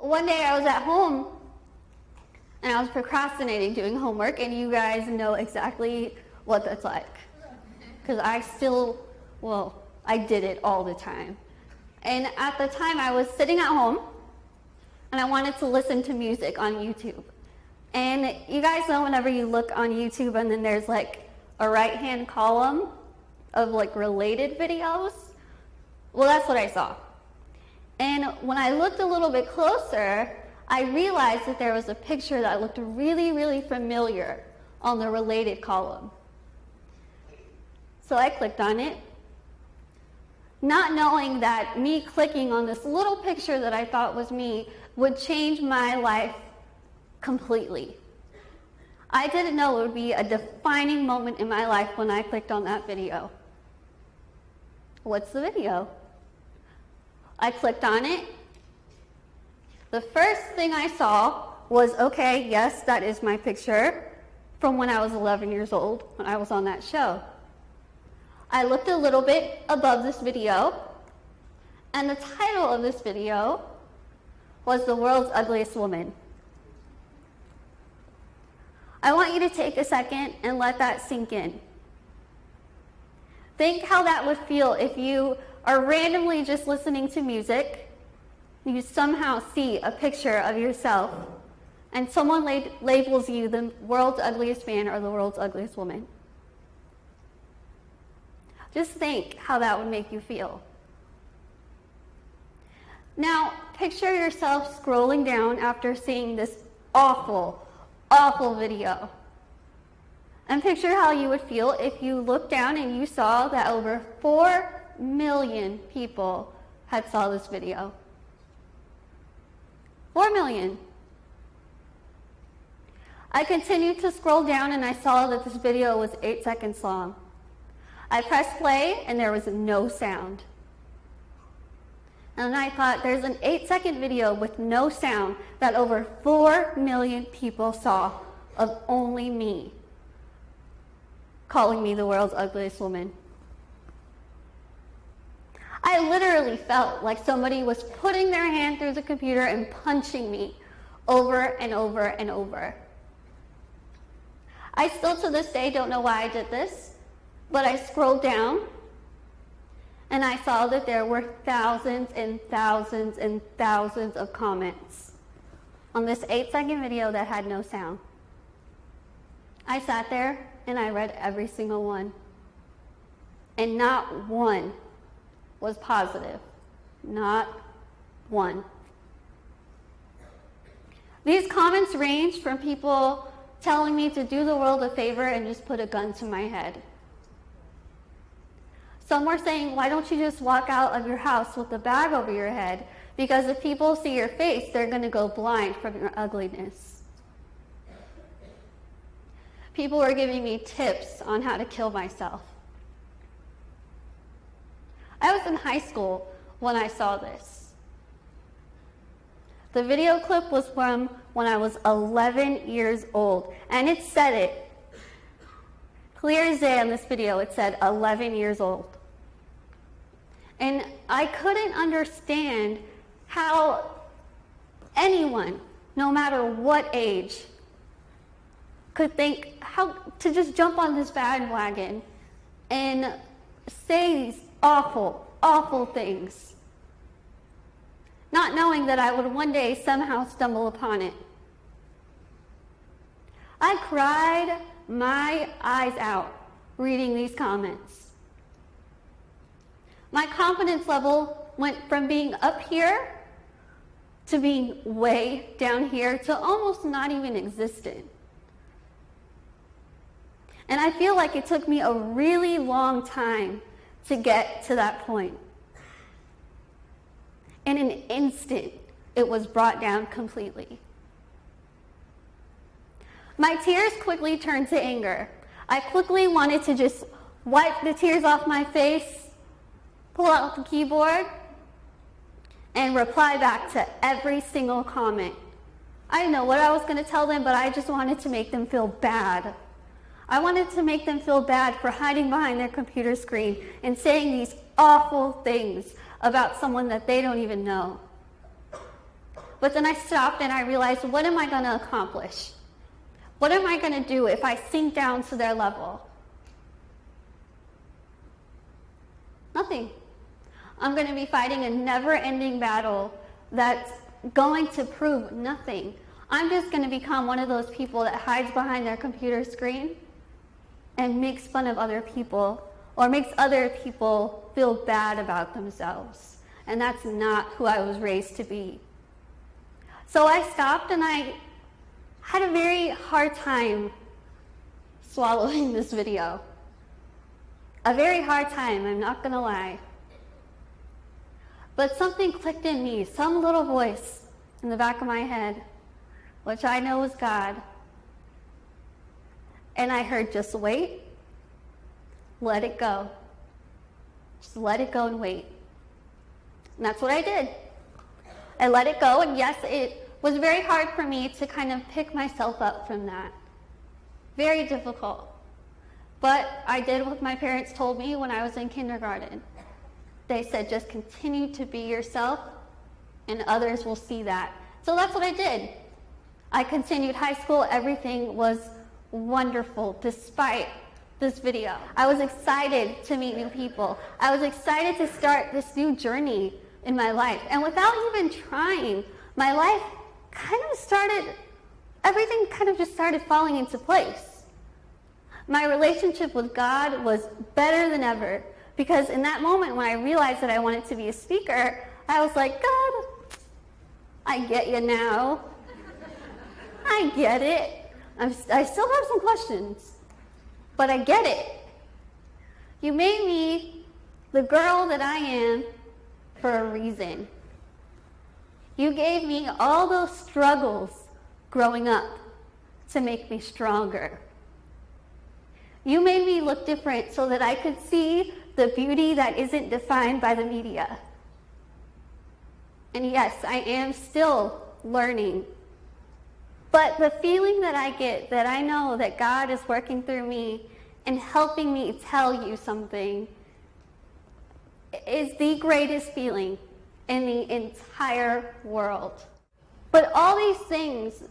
one day I was at home and I was procrastinating doing homework, and you guys know exactly what that's like. Because I did it all the time. And at the time I was sitting at home and I wanted to listen to music on YouTube. And you guys know whenever you look on YouTube and then there's like a right-hand column of like related videos? Well, that's what I saw. And when I looked a little bit closer, I realized that there was a picture that looked really, really familiar on the related column. So I clicked on it, not knowing that me clicking on this little picture that I thought was me would change my life completely. I didn't know it would be a defining moment in my life when I clicked on that video. What's the video? I clicked on it. The first thing I saw was, okay, yes, that is my picture from when I was 11 years old, when I was on that show. I looked a little bit above this video, and the title of this video was The World's Ugliest Woman. I want you to take a second and let that sink in. Think how that would feel if you are randomly just listening to music, you somehow see a picture of yourself, and someone labels you the world's ugliest man or the world's ugliest woman. Just think how that would make you feel. Now, picture yourself scrolling down after seeing this awful, awful video. And picture how you would feel if you looked down and you saw that over 4 million people had saw this video. 4 million. I continued to scroll down and I saw that this video was 8 seconds long. I pressed play and there was no sound. And I thought, there's an 8-second video with no sound that over 4 million people saw of only me calling me the world's ugliest woman. I literally felt like somebody was putting their hand through the computer and punching me over and over and over. I still to this day don't know why I did this, but I scrolled down and I saw that there were thousands and thousands and thousands of comments on this 8-second video that had no sound. I sat there and I read every single one, and not one was positive. Not one. These comments ranged from people telling me to do the world a favor and just put a gun to my head. Some were saying, why don't you just walk out of your house with a bag over your head? Because if people see your face, they're going to go blind from your ugliness. People were giving me tips on how to kill myself. I was in high school when I saw this. The video clip was from when I was 11 years old, and it said it. Clear as day on this video, it said 11 years old. And I couldn't understand how anyone, no matter what age, could think how to just jump on this bandwagon and say these awful, awful things, not knowing that I would one day somehow stumble upon it. I cried my eyes out reading these comments. My confidence level went from being up here to being way down here to almost not even existent. And I feel like it took me a really long time to get to that point. In an instant, it was brought down completely. My tears quickly turned to anger. I quickly wanted to just wipe the tears off my face, pull out the keyboard, and reply back to every single comment. I didn't know what I was going to tell them, but I just wanted to make them feel bad. I wanted to make them feel bad for hiding behind their computer screen and saying these awful things about someone that they don't even know. But then I stopped and I realized, what am I going to accomplish? What am I going to do if I sink down to their level? Nothing. I'm going to be fighting a never-ending battle that's going to prove nothing. I'm just going to become one of those people that hides behind their computer screen and makes fun of other people or makes other people feel bad about themselves. And that's not who I was raised to be. So I stopped and I had a very hard time swallowing this video. A very hard time, I'm not going to lie. But something clicked in me, some little voice in the back of my head, which I know is God. And I heard, just wait, let it go. Just let it go and wait. And that's what I did. I let it go, and yes, it was very hard for me to kind of pick myself up from that. Very difficult. But I did what my parents told me when I was in kindergarten. They said, just continue to be yourself, and others will see that. So that's what I did. I continued high school. Everything was wonderful despite this video. I was excited to meet new people. I was excited to start this new journey in my life. And without even trying, my life everything kind of just started falling into place. My relationship with God was better than ever, because in that moment when I realized that I wanted to be a speaker, I was like, God, I get you now. I get it. I still have some questions, but I get it. You made me the girl that I am for a reason. You gave me all those struggles growing up to make me stronger. You made me look different so that I could see the beauty that isn't defined by the media. And yes, I am still learning. But the feeling that I get, that I know that God is working through me and helping me tell you something, is the greatest feeling in the entire world. But all these things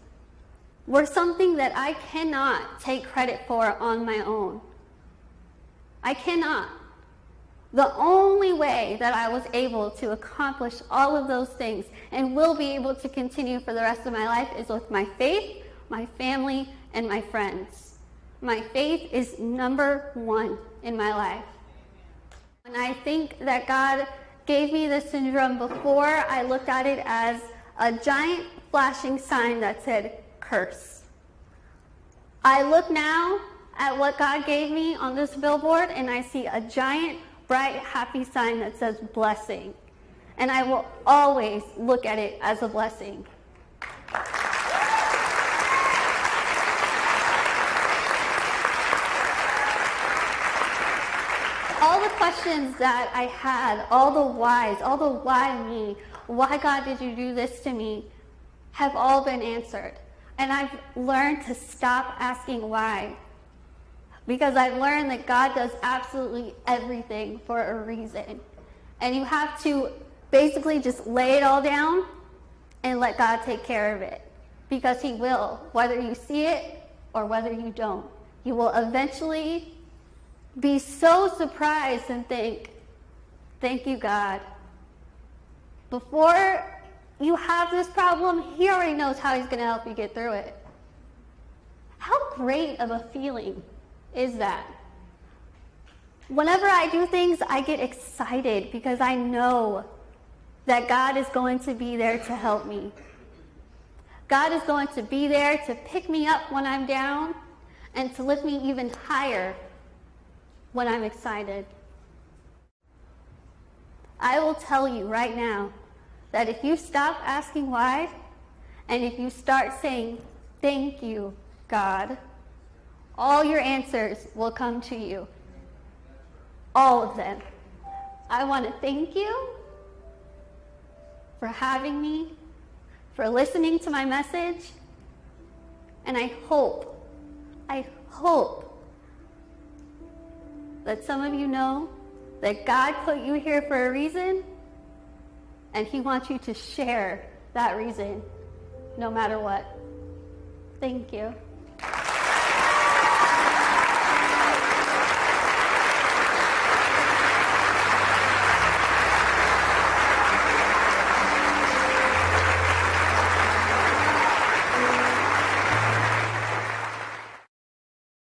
were something that I cannot take credit for on my own. I cannot. The only way that I was able to accomplish all of those things and will be able to continue for the rest of my life is with my faith, my family, and my friends. My faith is number one in my life. And I think that God gave me this syndrome before. I looked at it as a giant flashing sign that said, curse. I look now at what God gave me on this billboard, and I see a giant, bright, happy sign that says blessing. And I will always look at it as a blessing. All the questions that I had, all the whys, all the why me, why God did you do this to me, have all been answered. And I've learned to stop asking why. Because I've learned that God does absolutely everything for a reason. And you have to basically just lay it all down and let God take care of it. Because He will, whether you see it or whether you don't. You will eventually be so surprised and think, thank you, God. Before you have this problem, He already knows how He's going to help you get through it. How great of a feeling is that? Whenever I do things, I get excited because I know that God is going to be there to help me. God is going to be there to pick me up when I'm down and to lift me even higher when I'm excited. I will tell you right now that if you stop asking why, and if you start saying, thank you, God, all your answers will come to you. All of them. I want to thank you for having me, for listening to my message, and I hope that some of you know that God put you here for a reason, and He wants you to share that reason, no matter what. Thank you.